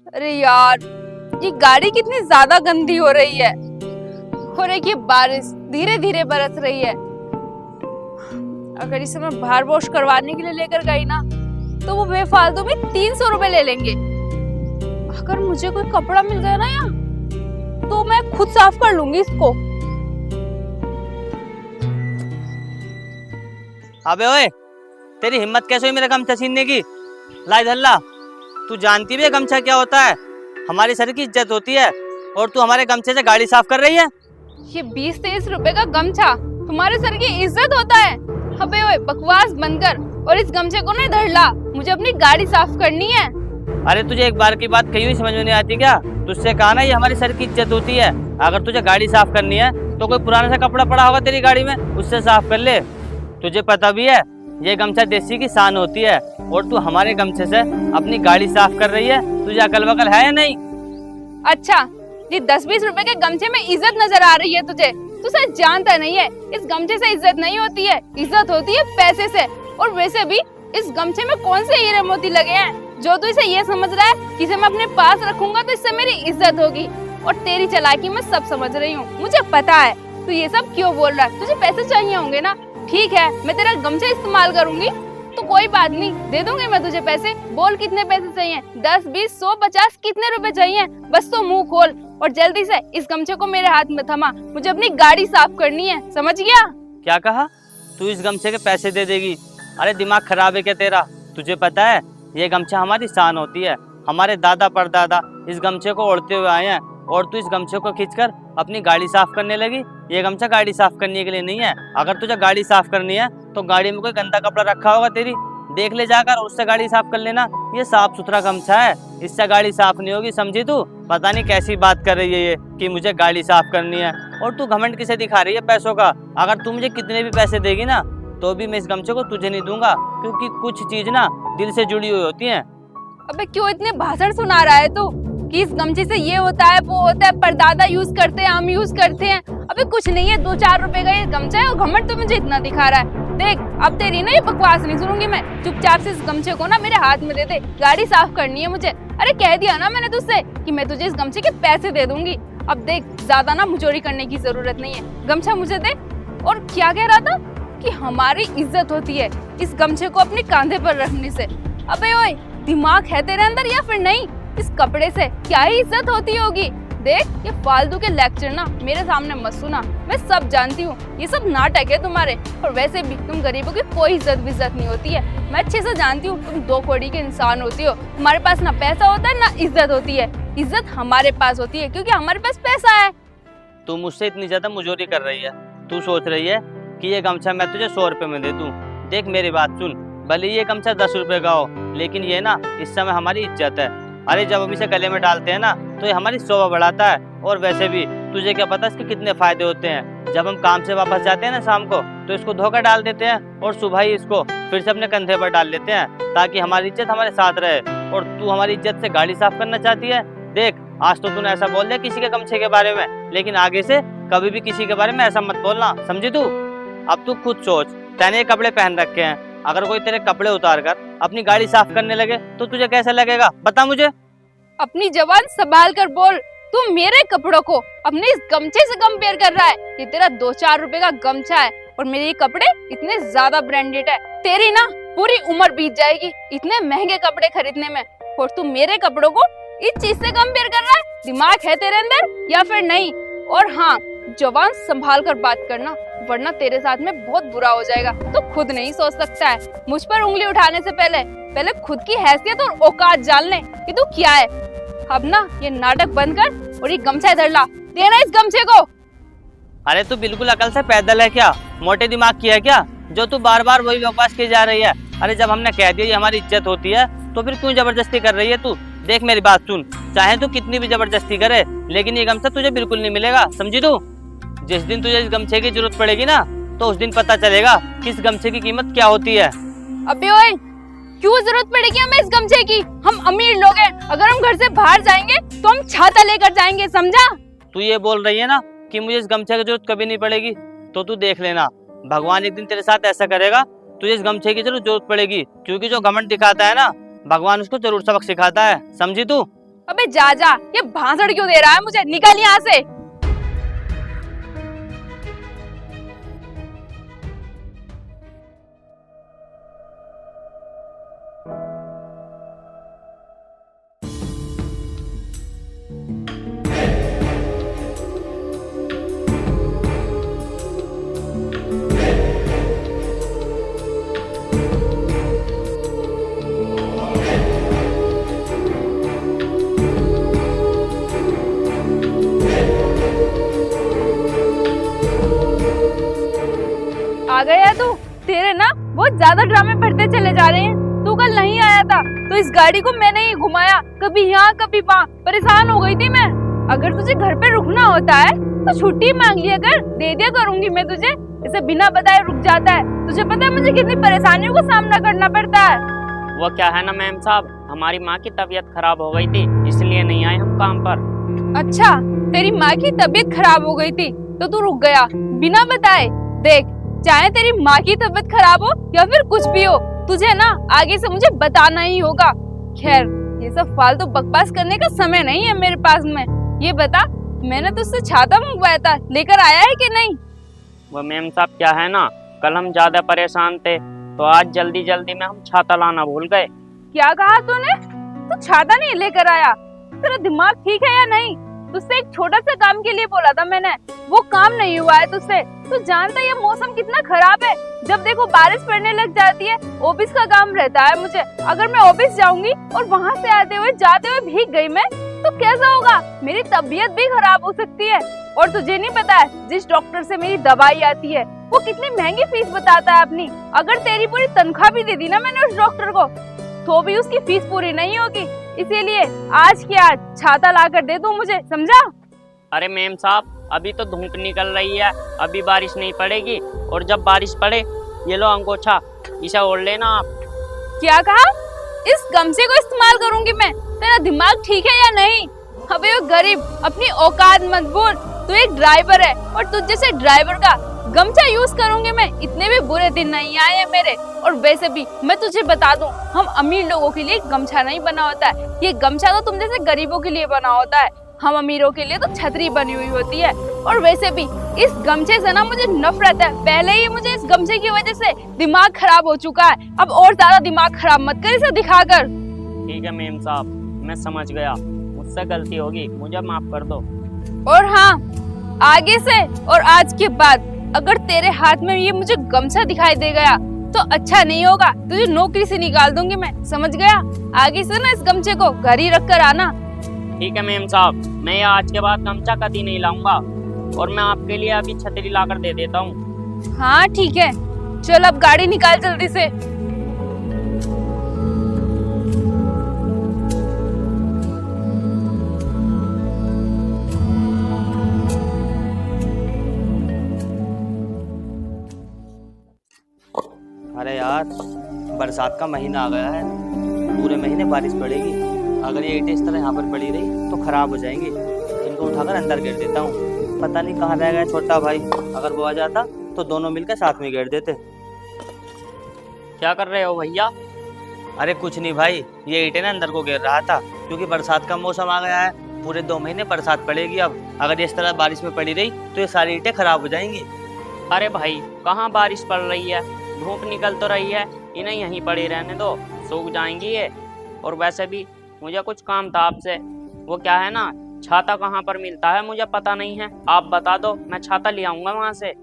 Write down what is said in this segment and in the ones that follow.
अरे यार, ये गाड़ी कितनी ज्यादा गंदी हो रही है। और एक ये बारिश धीरे धीरे बरस रही है। अगर इसे मैं बाहर वॉश करवाने के लिए लेकर गई ना, तो वो बेफालतू में 300 रुपए ले लेंगे। अगर मुझे कोई कपड़ा मिल गया ना यहाँ, तो मैं खुद साफ कर लूंगी इसको। अबे ओए, तेरी हिम्मत कैसे हुई मेरा गमछा छीनने की? ला इधर ला। तू जानती भी है गमछा क्या होता है? हमारे सर की इज्जत होती है और तू हमारे गमछे से गाड़ी साफ कर रही है। ये 20-23 रुपए का गमछा तुम्हारे सर की इज्जत होता है? अबे ओए, बकवास बंद कर और इस गमछे को ना इधर ला। मुझे अपनी गाड़ी साफ करनी है। अरे तुझे एक बार की बात कही हुई समझ में नहीं आती क्या? तुझसे कहा ना ये हमारे सर की इज्जत होती है। अगर तुझे गाड़ी साफ करनी है तो कोई पुराना सा कपड़ा पड़ा होगा तेरी गाड़ी में, उससे साफ कर ले। तुझे पता भी है ये गमछा देसी की शान होती है और तू हमारे गमछे से अपनी गाड़ी साफ कर रही है। तुझे अकल वकल है या नहीं? अच्छा, ये 10-20 रुपए के गमछे में इज्जत नजर आ रही है तुझे? तू सच जानता नहीं है, इस गमछे से इज्जत नहीं होती है, इज्जत होती है पैसे से। और वैसे भी इस गमछे में कौन से हीरे मोती लगे हैं जो तू इसे ये समझ रहा है कि इसे मैं अपने पास रखूंगा तो इससे मेरी इज्जत होगी। और तेरी चालाकी मैं सब समझ रही हूँ, मुझे पता है तू ये सब क्यों बोल रहा है। तुझे पैसे चाहिए होंगे ना, ठीक है, मैं तेरा गमछा इस्तेमाल करूंगी तो कोई बात नहीं, दे दूंगी मैं तुझे पैसे। बोल कितने पैसे चाहिए? 10, 20, 100, 50, कितने रुपए चाहिए? बस तो मुंह खोल और जल्दी से इस गमछे को मेरे हाथ में थमा। मुझे अपनी गाड़ी साफ करनी है, समझ गया? क्या कहा? तू इस गमछे के पैसे दे देगी? अरे दिमाग खराब है क्या तेरा? तुझे पता है ये गमछा हमारी शान होती है। हमारे दादा परदादा इस गमछे को ओढ़ते हुए आए हैं और तू इस गमछे को खींचकर अपनी गाड़ी साफ करने लगी। ये गमछा गाड़ी साफ करने के लिए नहीं है। अगर तुझे गाड़ी साफ करनी है तो गाड़ी में कोई गंदा कपड़ा रखा होगा तेरी, देख ले जाकर, उससे गाड़ी साफ कर लेना। ये साफ सुथरा गमछा है, इससे गाड़ी साफ नहीं होगी, समझी तू? पता नहीं कैसी बात कर रही है ये कि मुझे गाड़ी साफ करनी है। और तू घमंड किसे दिखा रही है पैसों का? अगर तू मुझे कितने भी पैसे देगी ना तो भी मैं इस गमछे को तुझे नहीं दूंगा, क्योंकि कुछ चीज ना दिल से जुड़ी हुई होती है। अबे क्यों इतने भाषण सुना रहा है तू कि इस गमछे से ये होता है वो होता है, परदादा यूज करते हैं, हम यूज करते हैं। अबे कुछ नहीं है, 2-4 रुपए का ये गमछा है और घमंड तो मुझे इतना दिखा रहा है। देख, अब तेरी ना ये बकवास नहीं सुनूंगी मैं। चुपचाप से इस गमछे को ना मेरे हाथ में दे दे, गाड़ी साफ करनी है मुझे। अरे कह दिया ना मैंने तुझसे कि मैं तुझे इस गमछे के पैसे दे दूंगी। अब देख, ज्यादा ना मुचोरी करने की जरूरत नहीं है, गमछा मुझे दे। और क्या कह रहा था कि हमारी इज्जत होती है इस गमछे को अपने कंधे पर रखने से? अबे ओए, दिमाग है तेरे अंदर या फिर नहीं? इस कपड़े से क्या ही इज्जत होती होगी? देख, ये फालतू के लेक्चर ना मेरे सामने मत सुना, मैं सब जानती हूँ, ये सब नाटक है तुम्हारे। और वैसे भी तुम गरीबों की कोई इज्जत विज्जत नहीं होती है, मैं अच्छे से जानती हूँ। तुम 2 कौड़ी के इंसान होती हो, तुम्हारे पास ना पैसा होता है ना इज्जत होती है। इज्जत हमारे पास होती है क्योंकि हमारे पास पैसा है। तू मुझसे इतनी ज्यादा मुजोरी कर रही है, तू सोच रही है कि ये गमछा मैं तुझे 100 रुपए में दे दूं। देख मेरी बात सुन, भले ये गमछा 10 रुपए का हो, लेकिन ये ना इस समय हमारी इज्जत है। अरे जब हम इसे गले में डालते हैं ना तो ये हमारी शोभा बढ़ाता है। और वैसे भी तुझे क्या पता इसके कितने फायदे होते हैं? जब हम काम से वापस जाते हैं ना शाम को, तो इसको धोकर डाल देते हैं और सुबह ही इसको फिर से अपने कंधे पर डाल लेते हैं, ताकि हमारी इज्जत हमारे साथ रहे। और तू हमारी इज्जत से गाड़ी साफ करना चाहती है? देख, आज तो तूने ऐसा बोल दिया किसी के गमछे के बारे में, लेकिन आगे से कभी भी किसी के बारे में ऐसा मत बोलना, समझी तू? अब तू खुद सोच, तैने कपड़े पहन रखे हैं, अगर कोई तेरे कपड़े उतार कर अपनी गाड़ी साफ करने लगे तो तुझे कैसा लगेगा? बता मुझे। अपनी जबान संभाल कर बोल। तू मेरे कपड़ों को अपने इस गमछे से कंपेयर कर रहा है? ये तेरा 2-4 रुपए का गमछा है और मेरे ये कपड़े इतने ज्यादा ब्रांडेड है। तेरी ना पूरी उम्र बीत जाएगी इतने महंगे कपड़े खरीदने में, और तू मेरे कपड़ों को इस चीज से कंपेयर कर रहा है? दिमाग है तेरे अंदर या फिर नहीं? और हाँ, जबान संभाल कर बात करना, वरना तेरे साथ में बहुत बुरा हो जाएगा। तो खुद नहीं सोच सकता है? मुझ पर उंगली उठाने से पहले खुद की हैसियत और औकात जान ले कि तू क्या है। अब ना ये नाटक बंद कर और ये गमछा इधर ला, देना इस गमछे को। अरे तू बिल्कुल अकल से पैदल है क्या? मोटे दिमाग की है क्या जो तू बार बार वही बकवास की जा रही है? अरे जब हमने कह दिया ये हमारी इज्जत होती है तो फिर क्यों जबरदस्ती कर रही है तू? देख मेरी बात सुन, चाहे तू कितनी भी जबरदस्ती करे, लेकिन ये गमछा तुझे बिल्कुल नहीं मिलेगा, समझी तू? जिस दिन तुझे इस गमछे की जरूरत पड़ेगी ना, तो उस दिन पता चलेगा कि इस गमछे की कीमत क्या होती है। अबे ओए, क्यों जरूरत पड़ेगी हमें इस गमछे की? हम अमीर लोग हैं, अगर हम घर से बाहर जाएंगे तो हम छाता लेकर जाएंगे, समझा? तू ये बोल रही है ना कि मुझे इस गमछे की जरूरत कभी नहीं पड़ेगी, तो तू देख लेना, भगवान एक दिन तेरे साथ ऐसा करेगा, तुझे इस गमछे की जरूरत पड़ेगी। क्योंकि जो घमंड दिखाता है ना, भगवान उसको जरूर सबक सिखाता है, समझी तू? अबे जा जा, ये भांसड़ क्यों दे रहा है मुझे? निकल यहाँ से। आ गया तू? तेरे ना बहुत ज्यादा ड्रामे बढ़ते चले जा रहे हैं। तू कल नहीं आया था तो इस गाड़ी को मैंने ही घुमाया, कभी यहाँ कभी वहाँ, परेशान हो गई थी मैं। अगर तुझे घर पे रुकना होता है तो छुट्टी मांग लिया कर, दे दिया करूंगी मैं तुझे। इसे बिना बताए रुक जाता है। तुझे पता है मुझे कितनी परेशानियों का सामना करना पड़ता है। वो क्या है ना मैम साहब, हमारी माँ की तबीयत खराब हो गई थी, इसलिए नहीं आए हम काम पर। अच्छा, तेरी माँ की तबीयत खराब हो गई थी तो तू रुक गया बिना बताए। देख, चाहे तेरी माँ की तबीयत खराब हो या फिर कुछ भी हो, तुझे ना आगे से मुझे बताना ही होगा। खैर, ये सब फालतू बकवास करने का समय नहीं है मेरे पास में। ये बता, मैंने तुझसे छाता मंगवाया था, लेकर आया है कि नहीं? वो मैम साहब क्या है ना, कल हम ज्यादा परेशान थे तो आज जल्दी जल्दी में हम छाता लाना भूल गए। क्या कहा तूने? तू छाता नहीं लेकर आया? तेरा दिमाग ठीक है या नहीं? तुझसे एक छोटा सा काम के लिए बोला था मैंने, वो काम नहीं हुआ है तुझसे। तू जानता है ये मौसम कितना खराब है, जब देखो बारिश पड़ने लग जाती है। ऑफिस का काम रहता है मुझे, अगर मैं ऑफिस जाऊंगी और वहाँ से आते हुए जाते हुए भीग गई मैं तो कैसा होगा? मेरी तबीयत भी खराब हो सकती है। और तुझे नहीं पता है जिस डॉक्टर से मेरी दवाई आती है वो कितनी महंगी फीस बताता है अपनी। अगर तेरी पूरी तनख्वाह भी दे दी ना मैंने उस डॉक्टर को तो भी उसकी फीस पूरी नहीं होगी। इसीलिए आज की आज छाता ला कर दे दो मुझे, समझा? अरे मैम साहब, अभी तो धूप निकल रही है, अभी बारिश नहीं पड़ेगी, और जब बारिश पड़े ये लो अंगोछा, इसे ओढ़ लेना आप। क्या कहा? इस गमछे को इस्तेमाल करूंगी मैं? तेरा दिमाग ठीक है या नहीं? अबे वो गरीब, अपनी औकात मत भूल। तू एक ड्राइवर है और तुझ जैसे ड्राइवर का गमछा यूज करूंगी मैं? इतने भी बुरे दिन नहीं आए हैं मेरे। और वैसे भी मैं तुझे बता दूं, हम अमीर लोगों के लिए गमछा नहीं बना होता है। ये गमछा तो तुम जैसे गरीबों के लिए बना होता है। हम अमीरों के लिए तो छतरी बनी हुई होती है। और वैसे भी इस गमछे से ना मुझे नफरत है। पहले ही मुझे इस गमछे की वजह से दिमाग खराब हो चुका है, अब और ज्यादा दिमाग खराब मत कर इसे दिखाकर। ठीक है मैम साहब, मैं समझ गया, मुझसे गलती होगी, मुझे माफ कर दो। और हाँ, आगे से और आज के बाद अगर तेरे हाथ में ये मुझे गमछा दिखाई दे गया तो अच्छा नहीं होगा, तुझे नौकरी से निकाल दूंगी मैं, समझ गया? आगे से ना इस गमछे को घर ही रख कर आना। ठीक है मैम साहब, मैं आज के बाद गमछा कभी नहीं लाऊंगा, और मैं आपके लिए अभी छतरी लाकर दे देता हूँ। हाँ ठीक है, चल अब गाड़ी निकाल जल्दी से। अरे यार, बरसात का महीना आ गया है, पूरे महीने बारिश पड़ेगी। अगर ये ईंटें इस तरह यहाँ पर पड़ी रही तो खराब हो जाएंगी। इनको उठाकर अंदर गिर देता हूँ। पता नहीं कहाँ रह गया छोटा भाई, अगर वो आ जाता तो दोनों मिलकर साथ में गिर देते। क्या कर रहे हो भैया? अरे कुछ नहीं भाई, ये ईंटें ना अंदर को गिर रहा था, क्योंकि बरसात का मौसम आ गया है। पूरे 2 महीने बरसात पड़ेगी अब। अगर इस तरह बारिश में पड़ी रही तो ये सारी ईंटें खराब हो जाएंगी। अरे भाई, कहाँ बारिश पड़ रही है, धूप निकल तो रही है, इन्हें यहीं पड़ी रहने दो, सूख जाएंगी ये। और वैसे भी मुझे कुछ काम था आपसे। वो क्या है ना, छाता कहाँ पर मिलता है मुझे पता नहीं है, आप बता दो, मैं छाता ले आऊंगा वहाँ से।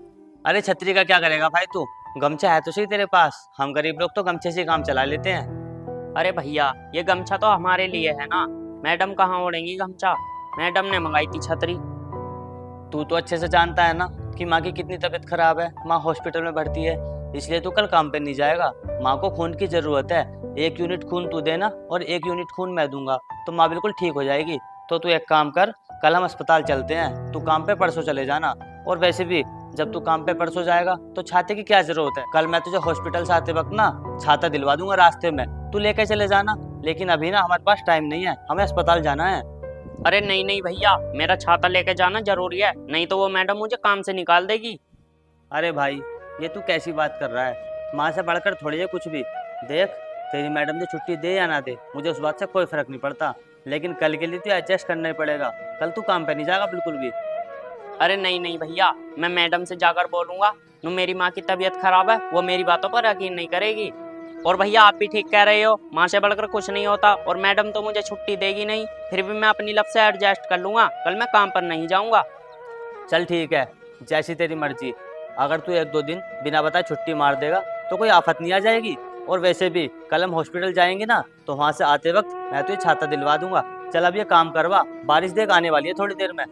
अरे छतरी का क्या करेगा भाई तू, गमछा है तो सही तेरे पास। हम गरीब लोग तो गमछे से काम चला लेते हैं। अरे भैया, ये गमछा तो हमारे लिए है ना, मैडम कहाँ ओढ़ेंगी गमछा, मैडम ने मंगाई थी छतरी। तू तो अच्छे से जानता है ना कि माँ की कितनी तबीयत खराब है, माँ हॉस्पिटल में भर्ती है, इसलिए तू कल काम पे नहीं जाएगा। माँ को खून की जरूरत है, 1 यूनिट खून तू देना और 1 यूनिट खून मैं दूंगा, तो माँ बिल्कुल ठीक हो जाएगी। तो तू एक काम कर, कल हम अस्पताल चलते हैं, तू काम पे परसों चले जाना। और वैसे भी जब तू काम पे परसों जाएगा तो छाते की क्या जरूरत है, कल मैं तुझे हॉस्पिटल से आते वक्त ना छाता दिलवा दूंगा रास्ते में, तू लेके चले जाना। लेकिन अभी ना हमारे पास टाइम नहीं है, हमें अस्पताल जाना है। अरे नहीं नहीं भैया, मेरा छाता लेके जाना जरूरी है, नहीं तो वो मैडम मुझे काम से निकाल देगी। अरे भाई, ये तू कैसी बात कर रहा है, माँ से बढ़कर थोड़ी है कुछ भी। देख, तेरी मैडम जो छुट्टी दे या ना दे, मुझे उस बात से कोई फर्क नहीं पड़ता। लेकिन कल के लिए तो एडजस्ट करना ही पड़ेगा। कल तू काम पे नहीं जाएगा बिल्कुल भी। अरे नहीं नहीं भैया, मैं मैडम से जाकर बोलूंगा। नु मेरी माँ की तबीयत खराब है, वो मेरी बातों पर यकीन नहीं करेगी। और भैया आप भी ठीक कह रहे हो, माँ से बढ़कर कुछ नहीं होता। और मैडम तो मुझे छुट्टी देगी नहीं, फिर भी मैं अपनी लफ से एडजस्ट कर लूंगा। कल मैं काम पर नहीं जाऊंगा। चल ठीक है, जैसी तेरी मर्जी। अगर तू 1-2 दिन बिना बताए छुट्टी मार देगा तो कोई आफत नहीं आ जाएगी। और वैसे भी कल हम हॉस्पिटल जाएंगे ना, तो वहाँ से आते वक्त मैं तुझे छाता दिलवा दूंगा। चल अब ये काम करवा, बारिश देख आने वाली है थोड़ी देर में।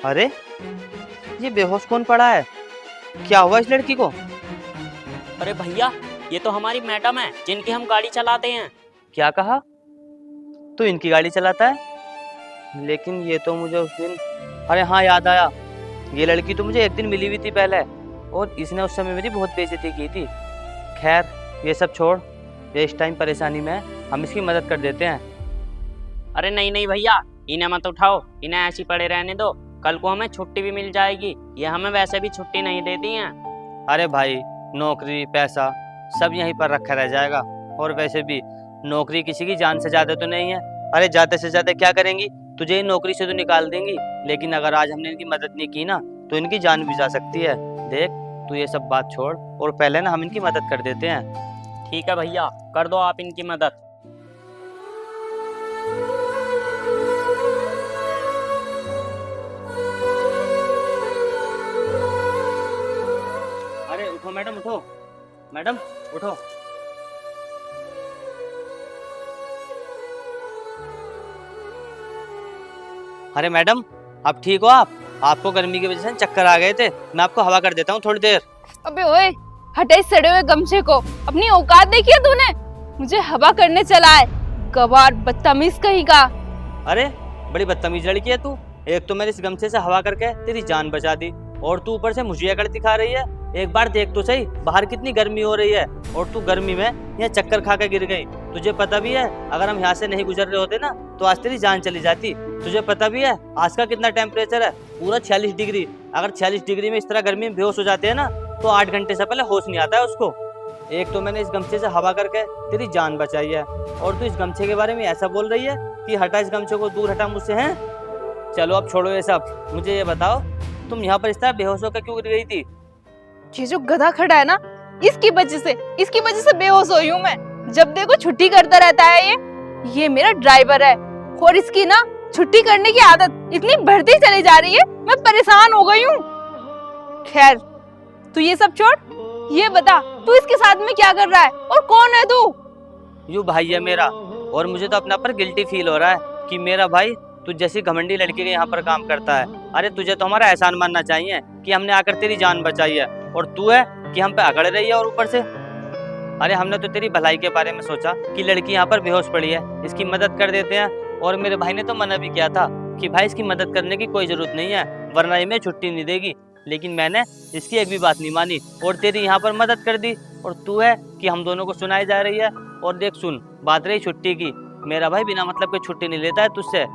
अरे ये बेहोश कौन पड़ा है? क्या हुआ इस लड़की को? अरे भैया, ये तो हमारी मैडम है जिनकी हम गाड़ी चलाते हैं। क्या कहा? तू इनकी गाड़ी चलाता है? लेकिन ये तो मुझे उस दिन, अरे हाँ याद आया, ये लड़की तो मुझे एक दिन मिली हुई थी पहले, और इसने उस समय मेरी बहुत बेइज्जती की थी। खैर ये सब छोड़, ये इस टाइम परेशानी में है, हम इसकी मदद कर देते हैं। अरे नहीं नहीं भैया, इन्हें मत उठाओ, इन्हें ऐसी पड़े रहने दो। कल को हमें छुट्टी भी मिल जाएगी, ये हमें वैसे भी छुट्टी नहीं देती हैं। अरे भाई, नौकरी पैसा सब यहीं पर रखा रह जाएगा। और वैसे भी नौकरी किसी की जान से ज़्यादा तो नहीं है। अरे ज़्यादा से ज़्यादा क्या करेंगी, तुझे इन नौकरी से तो निकाल देंगी, लेकिन अगर आज हमने इनकी मदद नहीं की ना, तो इनकी जान भी जा सकती है। देख तू ये सब बात छोड़, और पहले ना हम इनकी मदद कर देते हैं। ठीक है भैया, कर दो आप इनकी मदद। अरे उठो मैडम, उठो मैडम, उठो। अरे मैडम, आप ठीक हो? आपको गर्मी की वजह से चक्कर आ गए थे, मैं आपको हवा कर देता हूँ थोड़ी देर। अबे ओए, हटे इस सड़े हुए गमछे को। अपनी औकात देखी है तूने? मुझे हवा करने चला है, गवार बदतमीज कहीं का। अरे बड़ी बदतमीज लड़की है तू। एक तो मैंने इस गमछे से हवा करके तेरी जान बचा दी, और तू ऊपर से मुझे अकड़ दिखा रही है। एक बार देख तो सही, बाहर कितनी गर्मी हो रही है, और तू गर्मी में यहाँ चक्कर खा के गिर गई। तुझे पता भी है अगर हम यहाँ से नहीं गुजर रहे होते ना, तो आज तेरी जान चली जाती। तुझे पता भी है आज का कितना टेम्परेचर है, पूरा 46 डिग्री। अगर 46 डिग्री में इस तरह गर्मी में बेहोश हो जाते हैं ना, तो 8 घंटे से पहले होश नहीं आता है उसको। एक तो मैंने इस गमछे से हवा करके तेरी जान बचाई है, और तू इस गमछे के बारे में ऐसा बोल रही है कि हटा इस गमछे को, दूर हटा मुझसे। हैं चलो अब छोड़ो ये सब, मुझे ये बताओ तुम यहाँ पर इस तरह बेहोश होकर क्यों गिर गई थी? ये जो गधा खड़ा है ना, इसकी वजह से बेहोश हुई हूँ मैं। जब देखो छुट्टी करता रहता है ये मेरा ड्राइवर है, और इसकी ना छुट्टी करने की आदत इतनी बढ़ती चली जा रही है, मैं परेशान हो गई हूँ। खैर तू ये सब छोड़, ये बता तू इसके साथ में क्या कर रहा है, और कौन है तू? यू भाई है मेरा, और मुझे तो अपना पर गिल्टी फील हो रहा है कि मेरा भाई तुझ जैसी घमंडी लड़की के यहाँ पर काम करता है। अरे तुझे तो हमारा एहसान मानना चाहिए कि हमने आकर तेरी जान बचाई है, और तू है कि हम पे अकड़ रही है। और ऊपर से अरे हमने तो तेरी भलाई के बारे में सोचा कि लड़की यहाँ पर बेहोश पड़ी है, इसकी मदद कर देते हैं। और मेरे भाई ने तो मना भी किया था कि भाई इसकी मदद करने की कोई ज़रूरत नहीं है, वरना ये छुट्टी नहीं देगी। लेकिन मैंने इसकी एक भी बात नहीं मानी, और तेरी यहाँ पर मदद कर दी। और तू है कि हम दोनों को सुनाई जा रही है। और देख सुन, बात रही छुट्टी की, मेरा भाई बिना मतलब के छुट्टी नहीं लेता है तुझसे।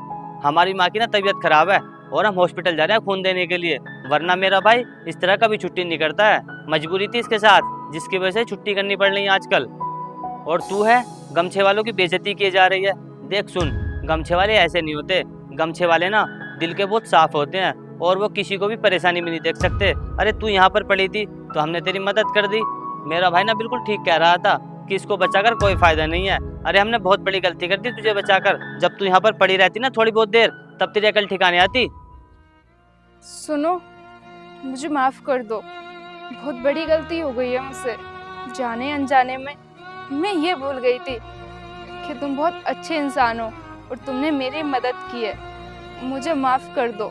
हमारी माँ की ना तबीयत खराब है, और हम हॉस्पिटल जा रहे हैं खून देने के लिए, वरना मेरा भाई इस तरह का भी छुट्टी नहीं करता है। मजबूरी थी इसके साथ, जिसकी वजह से छुट्टी करनी पड़ रही है आजकल। और तू है गमछे वालों की बेइज्जती की जा रही है। देख सुन, गमछे वाले ऐसे नहीं होते, गमछे वाले ना दिल के बहुत साफ होते हैं, और वो किसी को भी परेशानी में नहीं देख सकते। अरे तू यहाँ पर पड़ी थी तो हमने तेरी मदद कर दी। मेरा भाई ना बिल्कुल ठीक कह रहा था कि इसको बचाकर कोई फायदा नहीं है। अरे हमने बहुत बड़ी गलती कर दी तुझे बचाकर। जब तू यहाँ पर पड़ी रहती ना थोड़ी बहुत देर, तब तेरी अकल ठिकाने आती। सुनो, मुझे माफ कर दो, बहुत बड़ी गलती हो गई है मुझसे। जाने अनजाने में मैं ये भूल गई थी कि तुम बहुत अच्छे इंसान हो और तुमने मेरी मदद की है। मुझे माफ कर दो।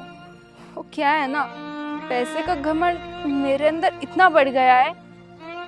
वो क्या है ना, पैसे का घमंड मेरे अंदर इतना बढ़ गया है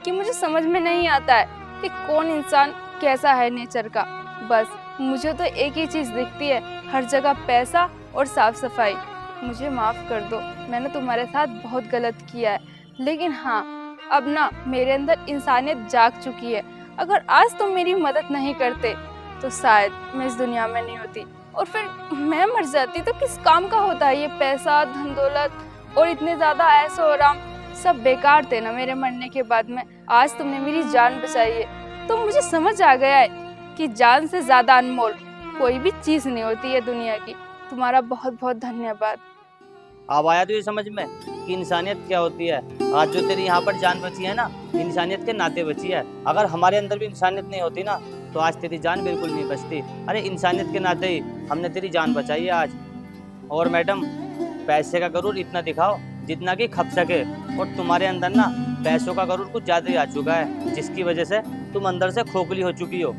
कि मुझे समझ में नहीं आता है कि कौन इंसान कैसा है नेचर का। बस मुझे तो एक ही चीज़ दिखती है, हर जगह पैसा और साफ सफाई। मुझे माफ़ कर दो, मैंने तुम्हारे साथ बहुत गलत किया है, लेकिन हाँ, अब ना मेरे अंदर इंसानियत जाग चुकी है। अगर आज तुम मेरी मदद नहीं करते तो शायद मैं इस दुनिया में नहीं होती, और फिर मैं मर जाती तो किस काम का होता है ये पैसा, धन दौलत और इतने ज़्यादा ऐशो आराम, सब बेकार थे ना मेरे मरने के बाद में। आज तुमने मेरी जान बचाई है तो मुझे समझ आ गया है कि जान से ज़्यादा अनमोल कोई भी चीज़ नहीं होती है दुनिया की। तुम्हारा बहुत बहुत धन्यवाद। अब आया तुझे समझ में कि इंसानियत क्या होती है। आज जो तेरी यहाँ पर जान बची है ना, इंसानियत के नाते बची है। अगर हमारे अंदर भी इंसानियत नहीं होती ना तो आज तेरी जान बिल्कुल नहीं बचती। अरे इंसानियत के नाते ही हमने तेरी जान बचाई है आज। और मैडम, पैसे का गरूर इतना दिखाओ जितना कि खप सके, और तुम्हारे अंदर ना पैसों का गरूर कुछ ज़्यादा ही आ चुका है, जिसकी वजह से तुम अंदर से खोखली हो चुकी हो।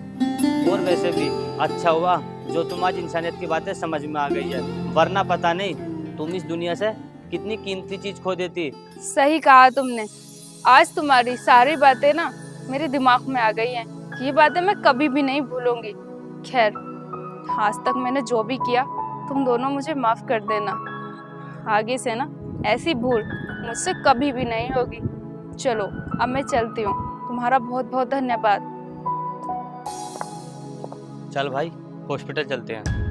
और वैसे भी अच्छा हुआ जो तुम आज इंसानियत की बातें समझ में आ गई है, वरना पता नहीं तुम इस दुनिया से कितनी कीमती चीज़ खो देती। सही कहा तुमने। आज तुम्हारी सारी बातें ना मेरे दिमाग में आ गई हैं। ये बातें मैं कभी भी नहीं भूलूंगी। खैर, आज तक मैंने जो भी किया तुम दोनों मुझे माफ़ कर देना। आगे से ना ऐसी भूल मुझसे कभी भी नहीं होगी। चलो अब मैं चलती हूँ। तुम्हारा बहुत बहुत धन्यवाद। चल भाई, हॉस्पिटल चलते हैं।